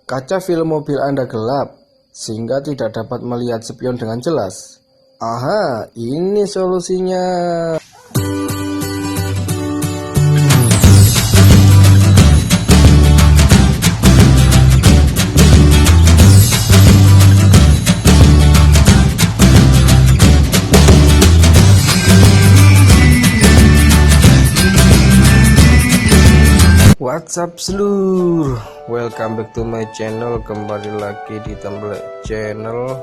Kaca film mobil Anda gelap, sehingga tidak dapat melihat spion dengan jelas. Aha, ini solusinya. What's up seluruh, welcome back to my channel. Kembali lagi di template channel.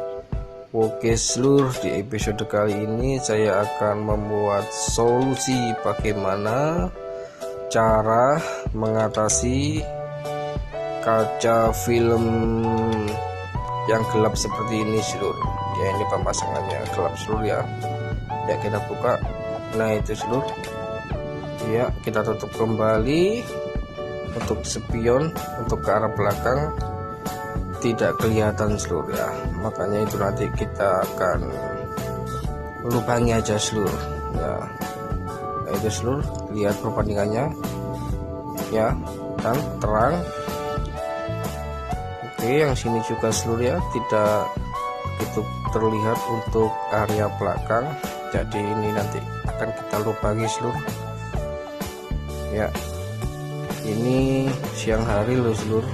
Oke seluruh, di episode kali ini saya akan membuat solusi bagaimana cara mengatasi kaca film yang gelap seperti ini seluruh. Ya, ini pemasangannya gelap seluruh ya. Ya, kita buka. Nah itu seluruh. Ya, kita tutup kembali. Untuk spion, untuk ke arah belakang tidak kelihatan seluruh ya, makanya itu nanti kita akan lubangi aja seluruh ya. Nah, itu seluruh, lihat perbandingannya ya, kan terang. Oke, yang sini juga seluruh ya, tidak begitu terlihat untuk area belakang, jadi ini nanti akan kita lubangi seluruh ya. Ini siang hari loh seluruh,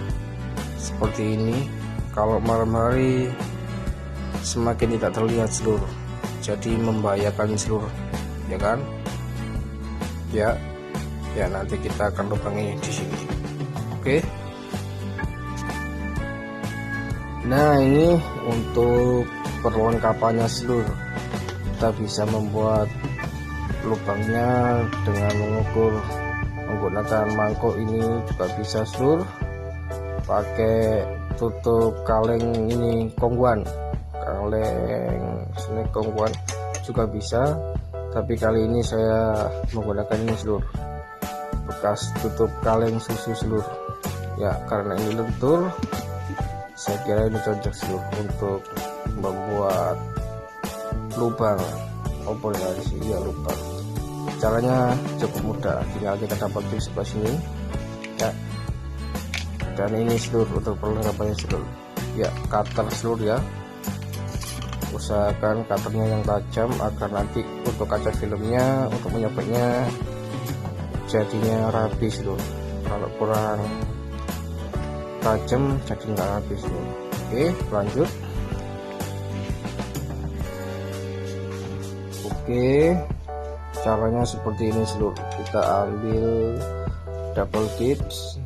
seperti ini. Kalau malam hari semakin tidak terlihat seluruh, jadi membahayakan seluruh ya kan ya. Ya, nanti kita akan lubangi di sini. Oke, nah ini untuk perlengkapannya seluruh. Kita bisa membuat lubangnya dengan mengukur menggunakan mangkok, ini juga bisa seluruh. Pakai tutup kaleng ini kongguan, kaleng sini kongguan juga bisa, tapi kali ini saya menggunakan ini seluruh, bekas tutup kaleng susu seluruh ya, karena ini lentur. Saya kira ini cocok seluruh untuk membuat lubang open ya, di sini ya lubang. Caranya cukup mudah, tinggal kita dapat di sebelah sini ya. Dan ini seluruh untuk perlengkapannya seluruh ya, cutter seluruh ya. Usahakan cutternya yang tajam agar nanti untuk kaca filmnya, untuk menyobeknya jadinya rapi seluruh. Kalau kurang tajam jadi nggak rapi seluruh. Oke, lanjut. Oke, caranya seperti ini seluruh. Kita ambil double tips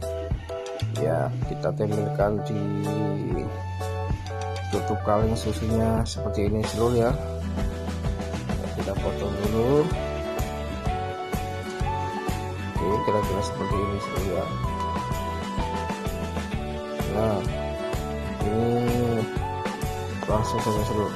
ya, kita tempelkan di tutup kaleng susunya seperti ini seluruh ya. Kita potong dulu. Oke, kira-kira seperti ini seluruh ya. Nah, ini langsung saja seluruh.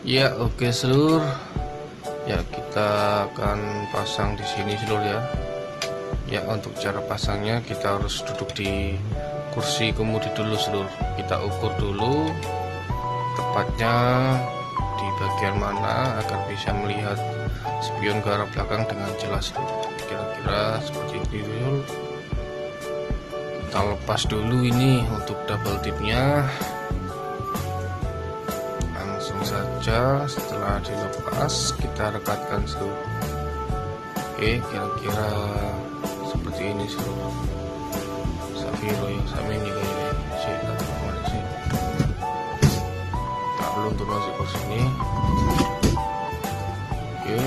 Ya, oke seluruh. Ya, kita akan pasang di sini seluruh ya. Ya, untuk cara pasangnya kita harus duduk di kursi kemudi dulu seluruh. Kita ukur dulu tepatnya di bagian mana agar bisa melihat spion ke arah belakang dengan jelas seluruh. Kira-kira seperti ini dulu. Kita lepas dulu ini untuk double tipnya. Saja setelah dilepas kita rekatkan seluruh. Oke, kira-kira seperti ini seluruh. Safiro yang sama ini kayaknya sih, tak belum turun masuk ke sini. Oke,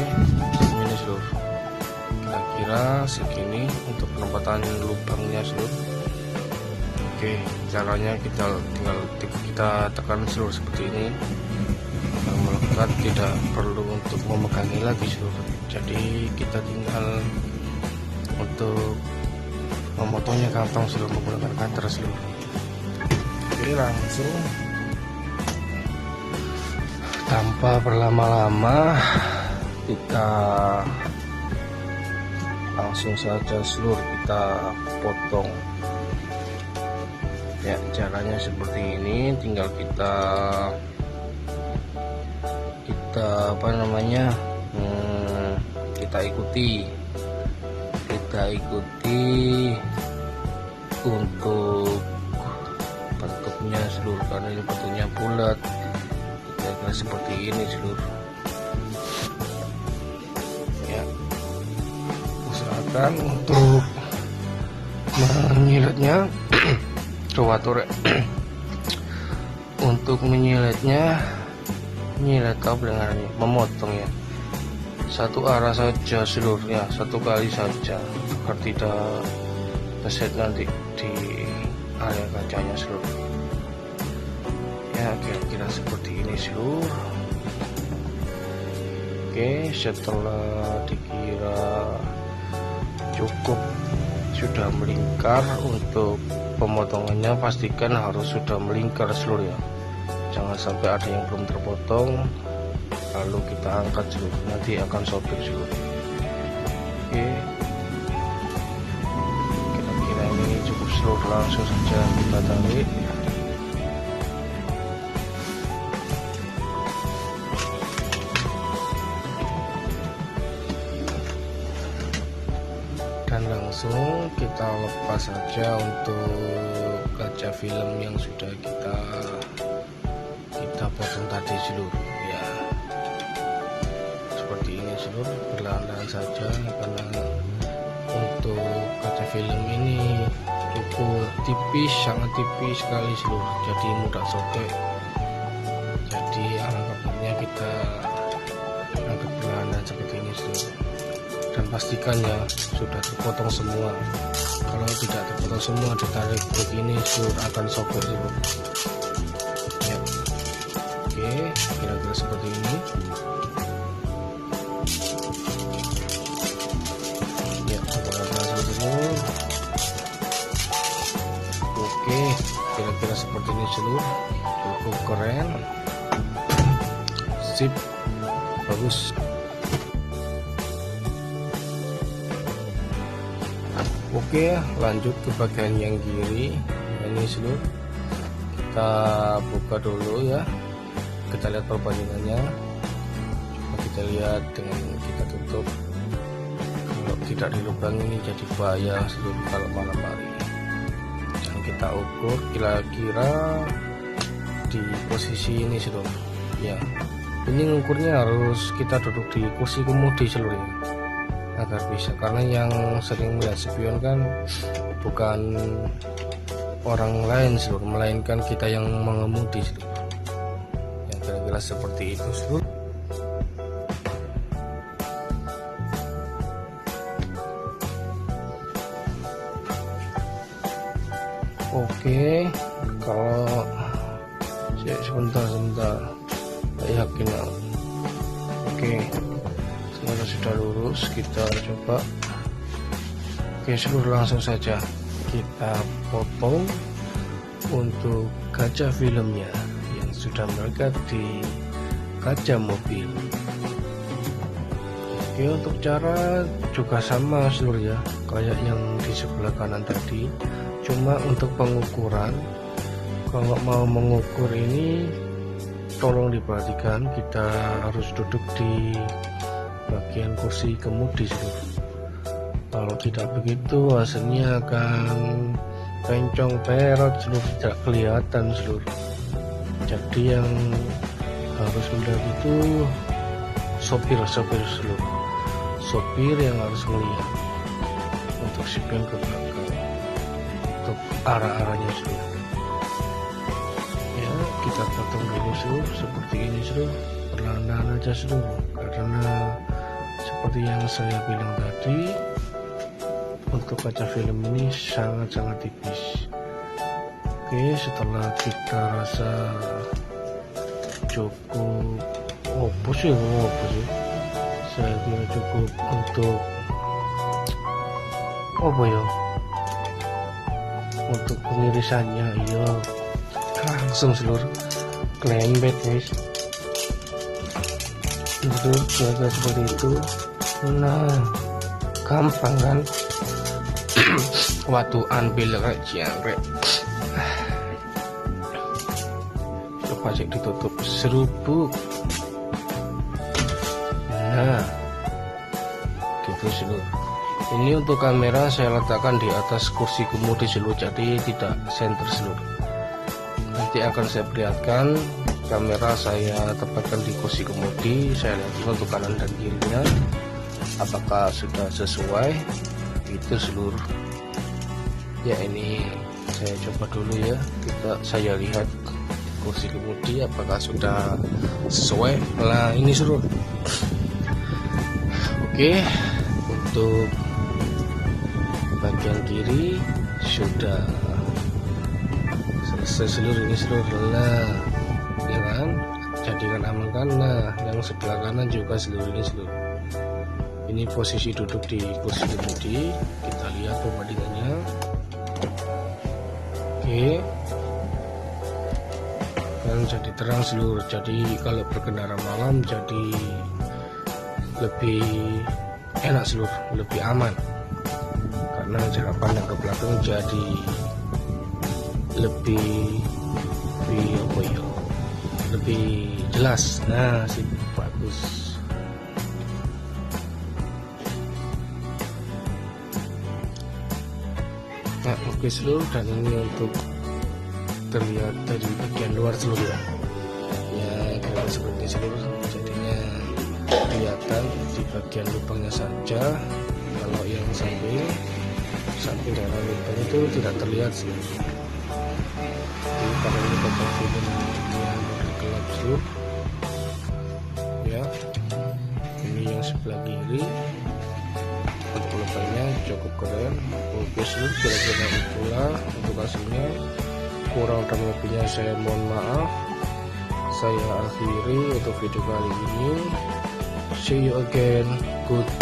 ini seluruh. Kira-kira segini untuk penempatan lubangnya seluruh. Oke, caranya tinggal kita tekan seluruh seperti ini. Melekat, tidak perlu untuk memegangi lagi seluruh. Jadi kita tinggal untuk memotongnya kantong seluruh menggunakan cutter seluruh. Oke, langsung tanpa berlama-lama kita langsung saja seluruh kita potong ya. Caranya seperti ini, tinggal kita kita kita ikuti untuk bentuknya seluruh, karena ini bentuknya bulat kira-kira seperti ini seluruh ya. Usahakan untuk menyiletnya untuk menyiletnya memotong ya, satu arah saja seluruhnya, satu kali saja agar tidak keset nanti di area kacanya seluruh ya. Kira-kira seperti ini seluruh. Oke, setelah dikira cukup sudah melingkar, untuk pemotongannya pastikan harus sudah melingkar seluruh ya, jangan sampai ada yang belum terpotong lalu kita angkat seluruh, nanti akan sobek seluruh. Oke, kira-kira ini cukup seluruh, langsung saja kita tarik. Dan langsung kita lepas saja untuk kaca film yang sudah kita potong tadi seluruh ya, seperti ini seluruh, perlahan-lahan saja karena untuk kaca film ini cukup tipis, sangat tipis sekali seluruh, jadi mudah sobek. Jadi alangkah baiknya kita angkat perlahan seperti ini seluruh, dan pastikan ya sudah terpotong semua. Kalau tidak terpotong semua, ditarik begini seluruh akan sobek seluruh ya. Oke, kira-kira seperti ini ya, seluruh. Oke, kira-kira seperti ini seluruh, cukup keren, sip, bagus. Oke, lanjut ke bagian yang kiri. Ini seluruh, kita buka dulu ya, kita lihat perbandingannya. Coba kita lihat dengan kita tutup, kalau tidak dilubang ini jadi bahaya seluruh kalau malam hari. Dan kita ukur kira-kira di posisi ini seluruh ya. Ini ngukurnya harus kita duduk di kursi kemudi seluruh agar bisa, karena yang sering melihat spion kan bukan orang lain seluruh, melainkan kita yang mengemudi seluruh. Yang kira-kira seperti itu seluruh. Oke, kalau sebentar saya yakin. Oke, semuanya sudah lurus, kita coba. Oke seluruh, langsung saja kita potong untuk kaca filmnya yang sudah melekat di kaca mobil. Oke, untuk cara juga sama seluruh ya, kayak yang di sebelah kanan tadi, cuma untuk pengukuran, kalau mau mengukur ini tolong diperhatikan, kita harus duduk di bagian kursi kemudi seluruh. Kalau tidak begitu hasilnya akan pencong perot seluruh, tidak kelihatan seluruh. Jadi yang harus melihat itu sopir seluruh, sopir yang harus melihat untuk spion ke belakang, untuk arah-arahnya seluruh ya. Kita potong dulu seluruh seperti ini seluruh, perlahan-lahan aja seluruh, karena seperti yang saya bilang tadi, untuk kaca film ini sangat-sangat tipis. Oke, setelah kita rasa cukup, apa sih, saya kira cukup untuk apa ya, untuk pengirisannya iya, langsung seluruh klembet guys, itu jaga seperti itu. Nah, gampang kan waktu ambil jangkrik. Coba cek ditutup serupuk. Nah, gitu seluruh. Ini untuk kamera saya letakkan di atas kursi kemudi seluruh, jadi tidak center seluruh. Nanti akan saya perlihatkan kamera saya tempatkan di kursi kemudi, saya lihat untuk kanan dan kirinya apakah sudah sesuai. Itu seluruh. Ya, ini saya coba dulu ya, saya lihat kursi kemudi apakah sudah sesuai. Nah, ini seluruh. Oke, untuk bagian kiri sudah selesai seluruh. Ini seluruh lah ya kan, jadikan aman kan. Nah, yang sebelah kanan juga seluruh. Ini seluruh. Ini posisi duduk di kursi kemudi, kita lihat perbandingannya. Oke, kan jadi terang seluruh, jadi kalau berkendara malam jadi lebih enak seluruh, lebih aman karena jarak pandang ke belakang jadi lebih jelas. Nah, sih bagus. Nah, oke seluruh, dan ini untuk terlihat dari bagian luar seluruh ya, kira-kira seperti seluruh. Jadinya kelihatan di bagian lubangnya saja, kalau yang samping daerah lubang itu tidak terlihat seluruh. Jadi kalau ini bagian filmnya model gelap seluruh ya. Ini yang sebelah kiri untuk lubangnya cukup keren. Oke seluruh, kira-kira itulah untuk hasilnya. Kurang dan lebihnya saya mohon maaf. Saya akhiri untuk video kali ini. See you again. Goodbye.